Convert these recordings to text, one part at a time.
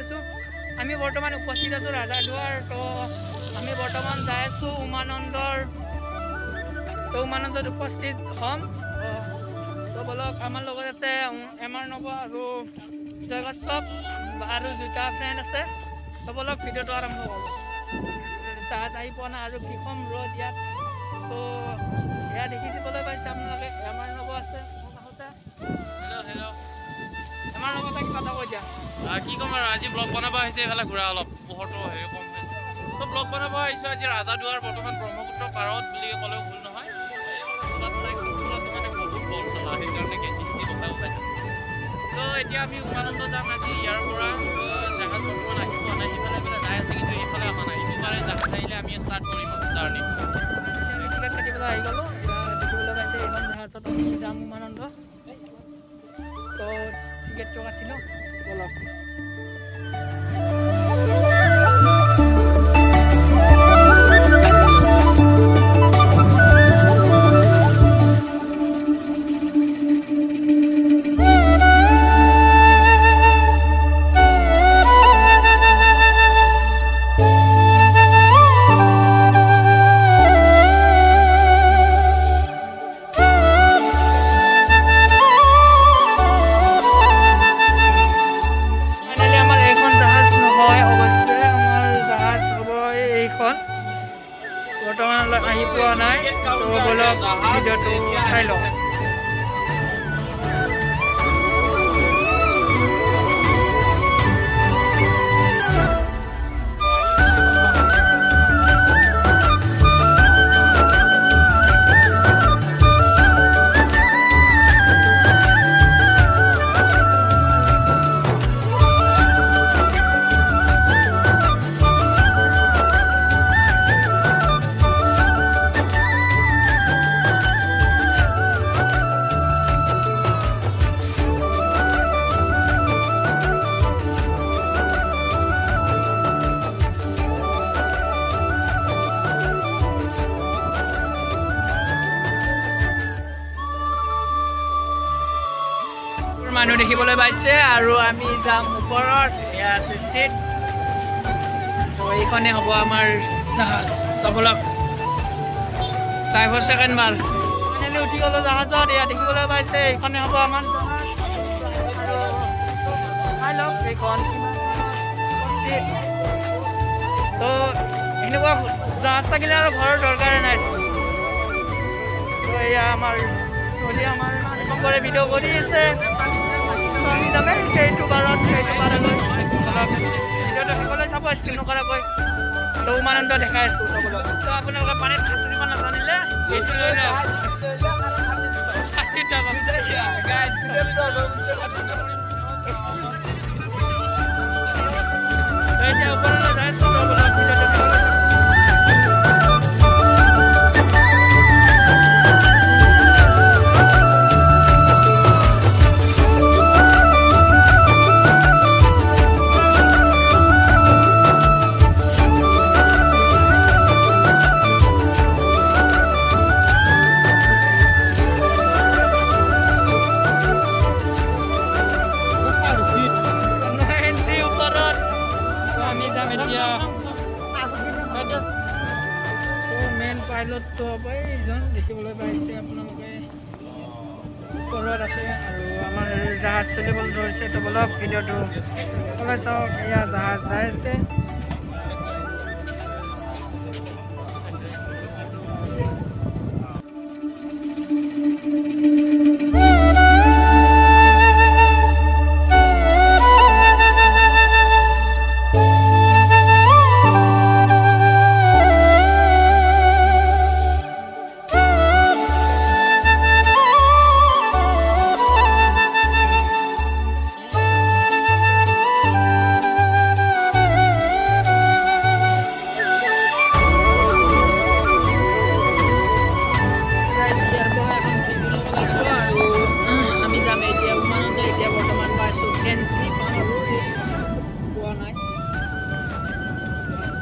লৈছোঁ। আমি বৰ্তমান উপস্থিত আছোঁ ৰাজাদুৱাৰ। তো আমি বৰ্তমান যাই আছোঁ উমানন্দৰ। তো উমানন্দত উপস্থিত হ'ম। তো বলক আমাৰ লগত আছে এমাৰ নব আৰু জয়গচ্ছপ আৰু দুটা ফ্ৰেণ্ড আছে। তো বলক ভিডিঅ'টো আৰম্ভ কৰোঁ। জাহাজ আহি পোৱা নাই আৰু কি ক'ম ৰ'দ ইয়াত। তো এয়া দেখিবলৈ পাইছে আপোনালোকে এমাৰ নব আছে মোৰ কাষতে। হেল্ল' এমাৰ নবকে কিবা এটা কৈ দিয়া। কি ক'ম আৰু আজি ব্লগ বনাব আহিছে এইফালে ঘূৰা অলপ পোহৰটো হেৰি কম হৈছে। তো ব্লগ বনাব আহিছোঁ আজি ৰাজাদুৱাৰ বৰ্তমান ব্ৰহ্মপুত্ৰ পাৰত বুলি ক'লেও ভুল নহয়। মানে বহুত বল চলা সেইকাৰণে গেঞ্জি কথাও পাইছোঁ। তো এতিয়া আমি উমানন্দ যাম আজি ইয়াৰ পৰা। জাহাজ বৰ্তমান আহি পোৱা নাই, সিফালে যাই আছে কিন্তু এইফালে অহা নাই। ইটো পাৰে জাহাজ আহিলে আমি ষ্টাৰ্ট কৰিম জাৰ্ণি। টিকেট কাটিবলৈ আহি গ'লোঁ। দেখিবলৈ পাইছে এইখন জাহাজত আমি যাম উমানন্দ। তো টিকেটটো কাটিলোঁ বলক। বৰ্তমানলৈ আহি পোৱা নাই। তো বলক ভিডিঅ'টো চাই লওঁ। মানুহ দেখিবলৈ পাইছে আৰু আমি যাম ওপৰত। এয়া আছে চিট। তো এইখনে হ'ব আমাৰ জাহাজ। তো বলক 5 ছেকেণ্ড মাৰ ফাইনেলি উঠি গ'লোঁ জাহাজত। এয়া দেখিবলৈ পাইছে এইখনে হ'ব আমাৰ জাহাজ। চাই লওক এইখন তো এনেকুৱা জাহাজ থাকিলে আৰু ঘৰৰ দৰকাৰে নাই। তো এয়া আমাৰ আমাৰ শংকৰে ভিডিঅ' কৰি আছে। আমি যামেই সেইটো পাৰত সেইটো পাৰলৈ ভিডিঅ'টো শেষলৈ চাব স্ক্ৰীণ নকৰাকৈ। তো উমানন্দ দেখাই আছোঁ। তো আপোনালোকে পানীত সাঁতুৰিব নাজানিলে এইটো লৈ লওক। এতিয়া ওপৰলৈ যাই আছোঁ। ভিডিঅ'টো শেষলৈ চাব। মেইন পাইলটটো হ'ব এইজন দেখিবলৈ পাইছে আপোনালোকে ওপৰত আছে আৰু আমাৰ জাহাজ চলিবলৈ ধৰিছে। তো বলক ভিডিঅ'টো সকলোৱে চাওক। এয়া জাহাজ যাই আছে।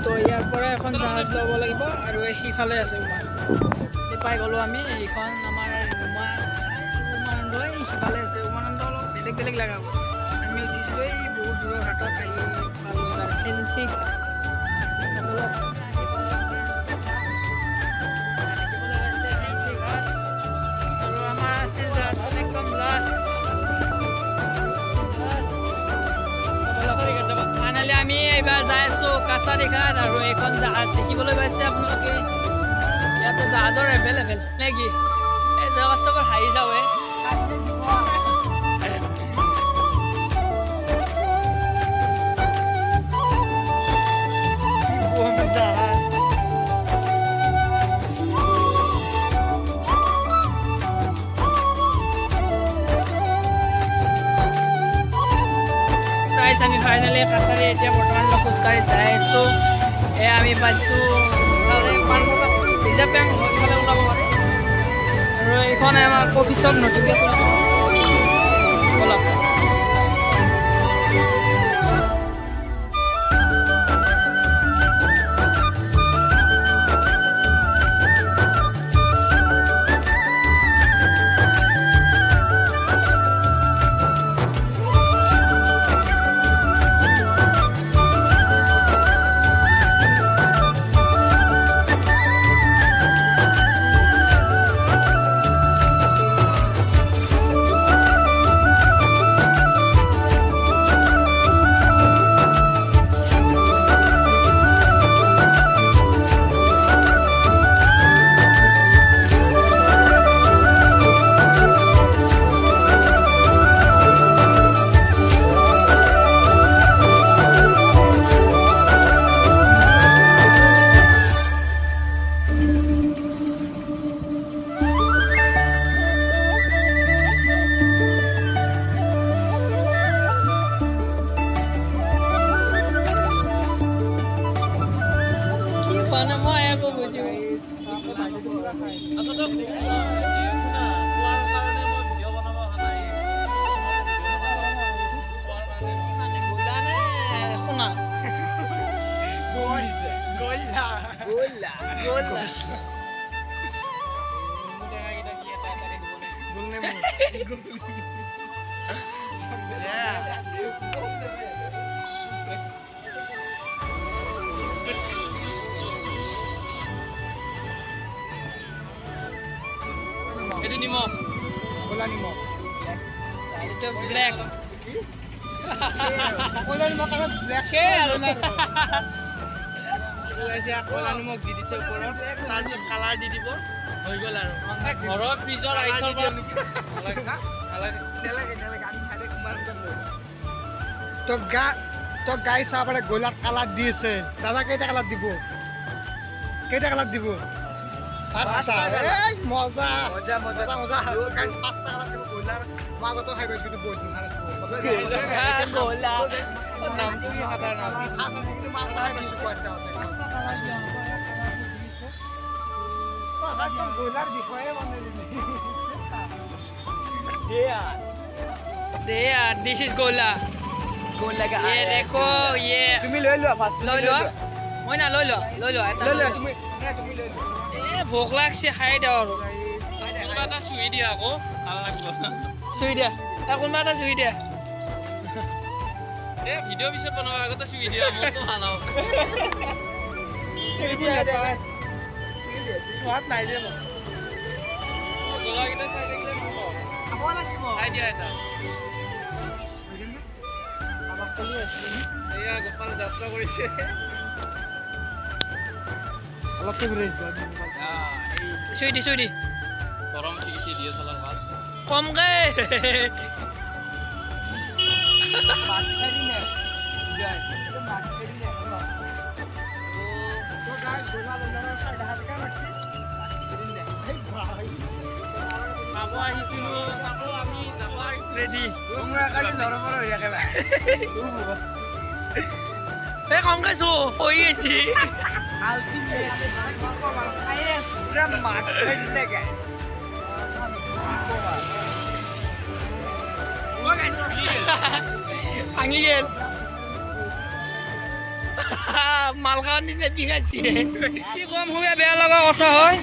তো ইয়াৰ পৰা এখন জাহাজ ল'ব লাগিব আৰু সিফালে আছে উমানন্দ। পাই গ'লোঁ আমি। এইখন আমাৰ উমানন্দ সিফালে আছে। উমানন্দ অলপ বেলেগ বেলেগ জেগা। আমি উঠিছোঁ গৈছিলোঁ এই বহুত দূৰৰ হাতত আহি পালোঁ এবাৰ ফেঞ্চি আৰু আমাৰ আছিল একদম লাষ্ট ফাইনেলি আমি এইবাৰ যাই আছোঁ কাছাৰীঘাট আৰু এইখন জাহাজ দেখিবলৈ পাইছে আপোনালোকে ইয়াতে জাহাজৰ এভেইলেবল নে কি এই জগত চবৰ হাঁহি যাওঁহে আমি ফাইনেলি কাছাৰী এতিয়া বৰ্তমান খোজকাঢ়ি যাই আছোঁ আমি পাইছোঁ ৰিজাৰ্ভ বেংক এইফালে ওলাব পাৰে আৰু এইখন আমাৰ অফিচত নতুনকৈ বলক Itu Nemo. Bola Nemo. Itu black. Bola Nemo karena black. Oke, Oke, bola Nemo di dise oporot, tarjot kalar di dibo. হৈ গ'ল আৰু ঘৰৰ ফ্ৰিজৰ আইচৰ পৰা তো গাই চাহ পাৰে গোলাত কালাৰ দি আছে দাদা কেইটা কালাৰ দিব পাঁচটা মজা মজা মজা গাইছ পাঁচটা কালাৰ দিব গোলাৰ মাগতো খাই গৈছো কিন্তু বহুত দিন গোলা নামটো কি সাধাৰণ গোলাৰ বিষয়ে This is gola. গোলা ये देखो ये তুমি লৈ লোৱা ফাৰ্ষ্ট লৈ লোৱা মই না লৈ লোৱা তুমি ভোক লাগছে খাই দিওঁ আৰু কোনোবা এটা চুই দিয়া আকৌ ভাল লাগিব চুই দিয়া কোনোবা এটা চুই দিয়া এই ভিডিঅ' পিছত বনাব আগতে চুই দিয়া মোকতো ভাল হ'ব চুই দিয়া সোৱাদ নাই দে মই জ্বলাকেইটা চাই থাকিলে নহ'ব খাব লাগিব খাই দিয়া এটা এয়া গোপাল যাত্ৰা কৰিছে অলপ ঘূৰাইছে চুই দি গৰম উঠি দিয়ে চলাৰ ভাল কমকে খাব আহিছিলোঁ আকৌ আমি যাব আহিছোঁ ৰেডি ৰেডি কমকে চো হৈ গৈছি ভাঙি গেল মালখান দিছে বিঘাইছে কি কম হবে বেয়া লগা কথা হয়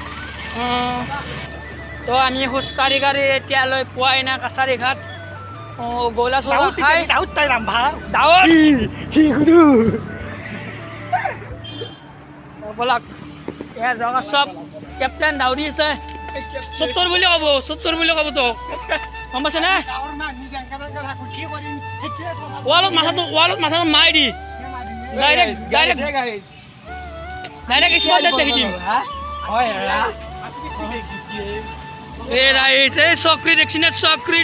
তো আমি খোজকাঢ়ি এতিয়ালৈ পোৱাই নাই কাছাৰী ঘাট গলা চলা খাই দাউত তাই ৰাম্ভা দাৱত কি সুধু বলক এয়া জগা চব কেপ্টেইন দাউৰি আছে 70 বুলি ক'ব 70 বুলি ক'ব তোক গম পাইছে নে গাঁৱৰ মানুহ যেনেকে ৰাখো কি কৰিম সেইটোৱে কথা ৱালত মাথাটো মাৰি দি ডাইৰেক্ট স্পট ডেট দেখি দিম এ ৰাইছ এই চক্ৰী দেখছি নে চক্ৰী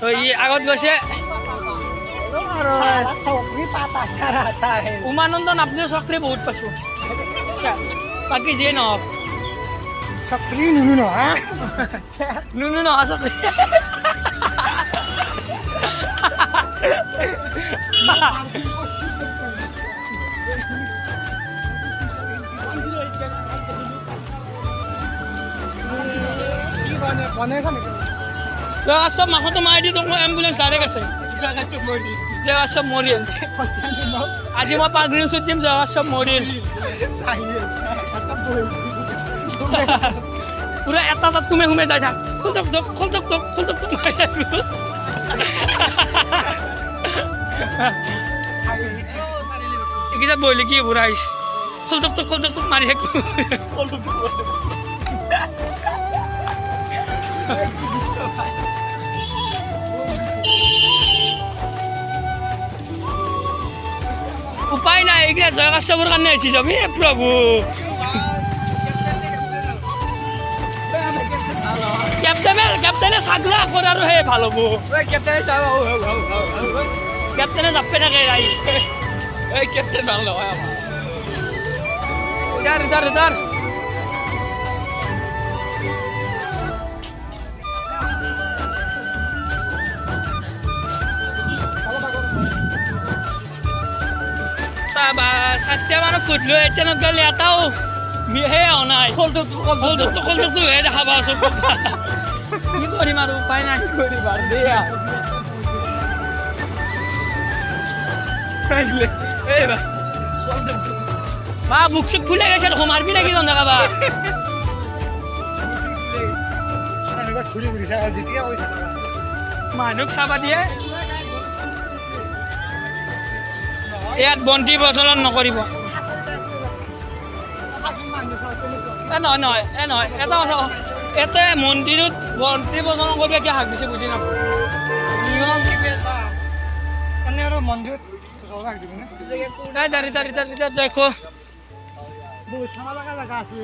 তো ই আগত গৈছে উমানন্দ নাপনি চক্ৰী বহুত পাইছো বাকী যিয়ে নহওক চক্ৰী নুনু নহা নুনু নহয় চক্ৰী কি বনাইছা নেকি চব মাথাটো মাৰি দি তোক মই এম্বুলেঞ্চ ডাইৰেক্ট আছে জেগা চব মৰিল আজি মই পাগৰি ওচৰত দিম জেগা চব মৰিল পুৰা এটা তাত সোমাই যাই থাক খোল তক মাৰি আহিলো এইকেইটাত বহিলে কি বুঢ়া আহিছে খোল তক মাৰি থাকিব উপায় নাই এইকেইটা জয়কাশ্যপৰ কাৰণে আহিছে যাবি প্ৰভু কেপ্টেইনে চাগলা কৰে আৰু সেই ভাল হ'ব কেপ্টেইনে জাপে থাকে ৰাইজ এই কেপ্টেইন ভাল নহয় ইধাৰ চাৰিটা মানুহ ফুটলো এতিয়া গ'লে এটাও সেই অহা নাই খোলটোকটো দেখা পাওঁ চব কি কৰিম আৰু উপায় নাই বা বুক চুক ফুলে গৈছে দেখোন মাৰিবি নেকি জনাবা বা মানুহক চাবা দিয়ে ইয়াত বন্তি প্ৰচলন নকৰিব নহয় এটা কথা ইয়াতে মন্দিৰত বন্তি প্ৰচলন কৰিব কিয় হাক দিছে বুজি নাপাওঁ নিয়ম কি এনে আৰু মন্দিৰত দেখো বহুত খানা লগা জাগা আছে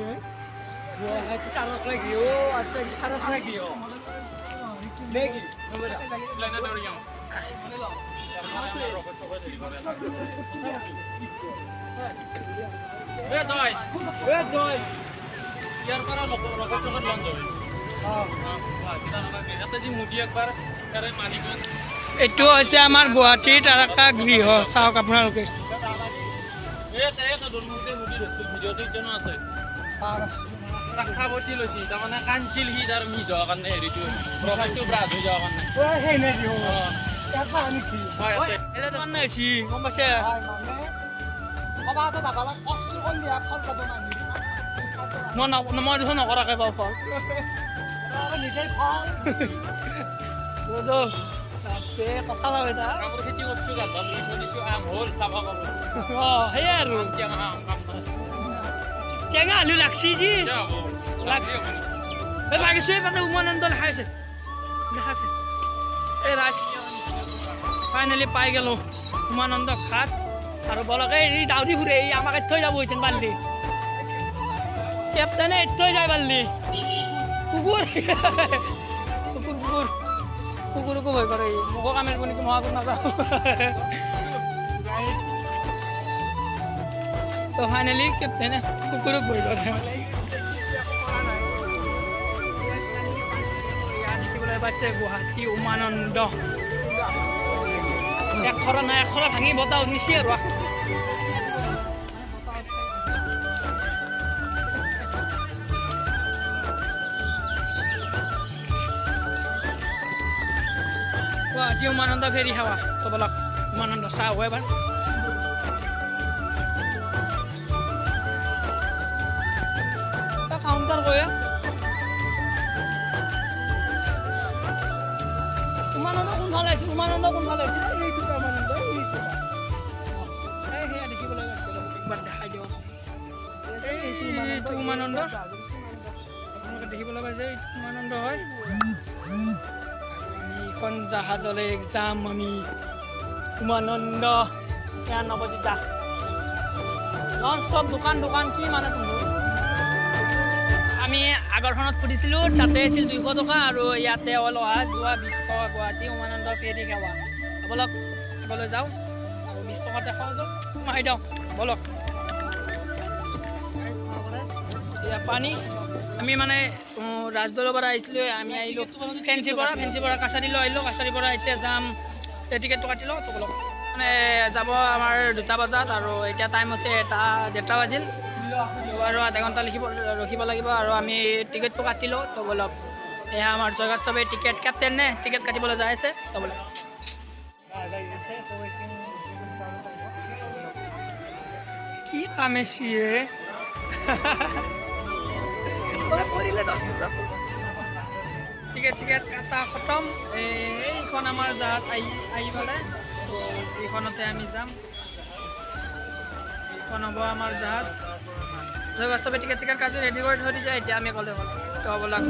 এইটো হৈছে আমাৰ গুৱাহাটীৰ তাৰকা গৃহ চাওক আপোনালোকে কাঞ্চিল সি তাৰ মি যোৱাৰ কাৰণে হেৰিটো প্ৰফাইলটো ব্ৰাজ হৈ যোৱাৰ কাৰণে গম পাইছে মই দেখোন নকৰাকে পাওঁ ফল কথা ভাবে খেতি কৰিছো দিছো আম হ'ল চাফা কৰো সেয়াই আৰু চেঙা আলু লাগছি যি লাগিছো এই উমানন্দ লেখাইছে এই ৰাজ ফাইনেলি পাই গেলো উমানন্দ ঘাট আৰু বলকে এই দাউদি ফুৰে এই আমাক থৈ যাব হৈছেন বাল্লি কেপ্টেইনে থৈ যায় বাল্লি কুকুৰকো ভয় কৰে মোকো কামেৰিব নেকি মহাকুৰ নাযাওঁ তো ফাইনেলি কেপ্টেইনে কুকুৰক ভয় কৰে দেখিবলৈ পাইছে গুৱাহাটী উমানন্দ এখৰা ভাঙি বতাহ নিছি আৰু গুৱাহাটী উমানন্দ ফেৰি সেৱা তো বলক উমানন্দ চাহ হয় এবাৰ কাউণ্টাৰ কৰে উমানন্দ কোনফালে আহিছিল উমানন্দ কোনফালে আহিছিল এইটো উমানন্দ এইটো সেয়া দেখিবলৈ পাইছে একবাৰ দেখাই দিওঁ এইটো উমানন্দ আপোনালোকে দেখিবলৈ পাইছে এইটো উমানন্দ হয় আমি এখন জাহাজলৈ যাম আমি উমানন্দ এয়া নৱজিতা নন ষ্টপ দোকান দোকান কি মানে তুমি আমি আগৰখনত সুধিছিলোঁ তাতে আছিল 200 টকা আৰু ইয়াতে হ'ল অহা যোৱা 20 টকা গুৱাহাটী উমানন্দ ফেৰী সেৱা বলক আগলৈ যাওঁ আৰু 20 টকা দেখাওঁ যাওঁ মাৰি দিওঁ বলক এয়া পানী আমি মানে ৰাজদৌলৰ পৰা আহিছিলোঁ আমি আহিলোঁ ফেঞ্চিৰ পৰা কাছাৰীলৈ আহিলোঁ কাছাৰীৰ পৰা এতিয়া যাম টিকেটটো কাটি লওঁ তো বলক মানে যাব আমাৰ 2টা বজাত আৰু এতিয়া টাইম হৈছে 1:30 বাজিল আৰু আধা ঘণ্টা ৰখিব লাগিব আৰু আমি টিকেটটো কাটি লওঁ তো বলক এয়া আমাৰ জয়গাত চবেই টিকেট কাটে নে টিকেট কাটিবলৈ যাই আছে তো বলক কি কামেছিয়ে টিকেট কাটা খতম এইখন আমাৰ জাহাজ আহি পেলাই এইখনতে আমি যাম এইখন হ'ব আমাৰ জাহাজ চবে টিকেট কাটি ৰেডি কৰি থৈ দিছে এতিয়া আমি গ'লে হ'ল তো ব'লক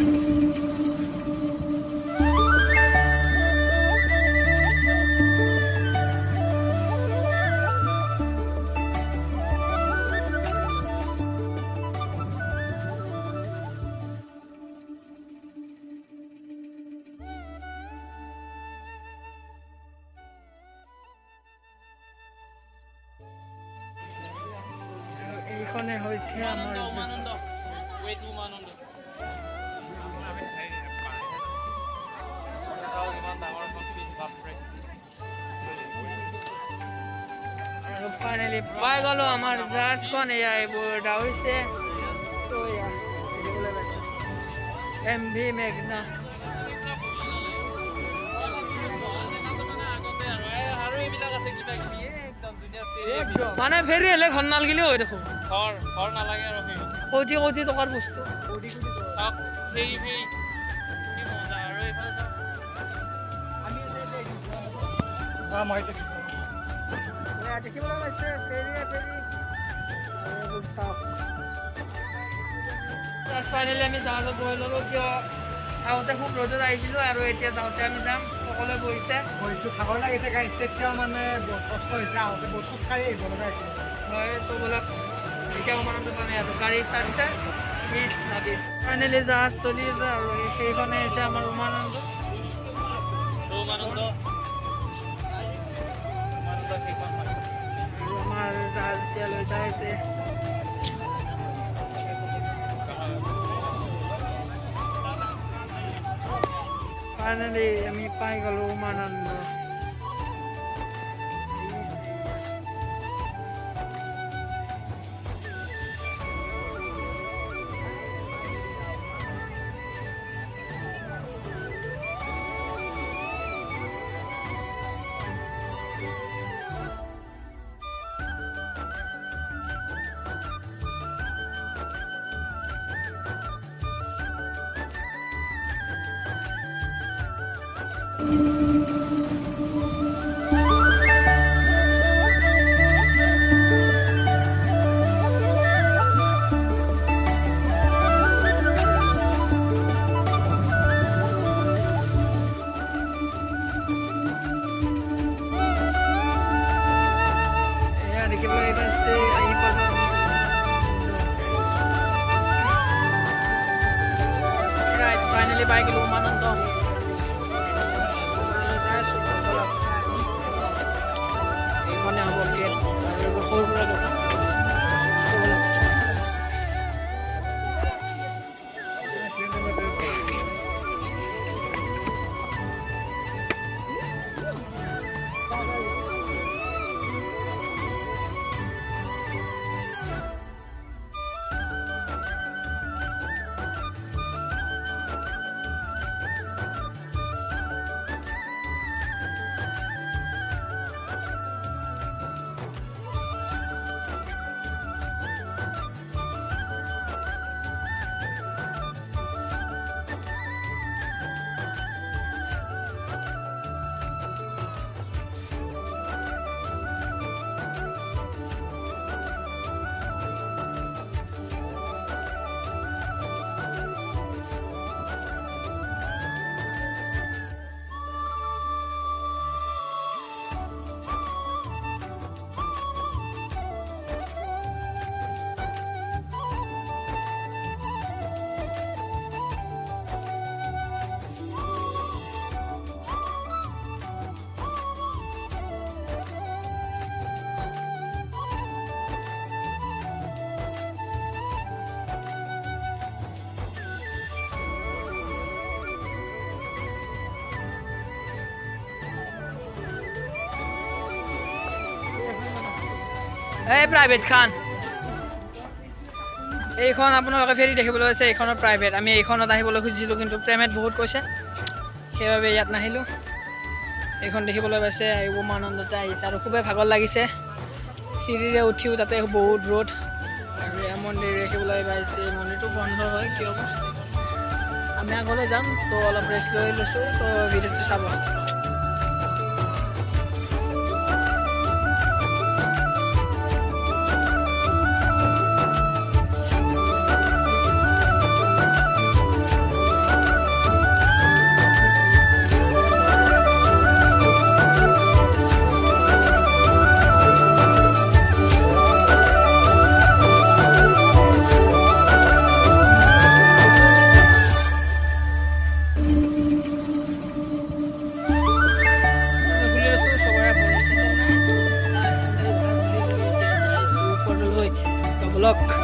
এইখনে হৈছে আমাৰ উমানন্দ ৱে টু উমানন্দ আৰু ফাইনেলি পাই গ'লো আমাৰ জাহাজখন এয়া এইবোৰ ডাউৰিছে তো এয়া দেখিবলৈ পাইছে MV মেঘনা মানে ফেৰি হ'লে ঘৰ নালাগিলেও হৈ দেখোন ঘৰ নালাগে আৰু কোটি টকাৰ বস্তু চাওক ফেৰি কি মজা আৰু এইফালে চাওক দেখিবলৈ পাইছে ফেৰি ফাইনেলি আমি জাহাজত বহি ল'লোঁ কিয় আহোঁতে খুব ৰ'দত আহিছিলোঁ আৰু এতিয়া যাওঁতে আমি যাম সকলোৱে বহিছে ভাগৰ লাগিছে গাড়ী তেতিয়া মানে কষ্ট হৈছে আহোঁতে বহুত খোজকাঢ়ি আহিব লগা হৈছিল হয় তো বলক এতিয়া উমানন্দ পামে আৰু গাড়ী ষ্টাৰ্ট হৈছে 20 ফাইনেলি জাহাজ চলি আছে আৰু সেইখনে হৈছে আমাৰ উমানন্দ উমানন্দ সেইখন হয় আৰু আমাৰ জাহাজ এতিয়া লৈ যাই আছে ফাইনেলি আমি পাই গ'লো উমানন্দ দেখিবলৈ পাইছে আহি পালোঁ ফাইনেলি পাই গ'লো উমানন্দ এইখনে হ'ব গেট আৰু সৰু সুৰা দোকান এই প্ৰাইভেট খান এইখন আপোনালোকে ফেৰি দেখিবলৈ হৈছে এইখনৰ প্ৰাইভেট আমি এইখনত আহিবলৈ খুজিছিলোঁ কিন্তু পে'মেণ্ট বহুত কৈছে সেইবাবে ইয়াত নাহিলোঁ এইখন দেখিবলৈ পাইছে উমানন্দতে আহিছে আৰু খুবেই ভাগৰ লাগিছে চিৰিৰে উঠিও তাতে বহুত ৰ'দ আৰু এয়া মন্দিৰ দেখিবলৈ পাইছে মন্দিৰটো বন্ধ হয় কিয় বা আমি আগলৈ যাম তো অলপ ৰেষ্ট লৈ লৈছোঁ তো ভিডিঅ'টো চাব ব্লক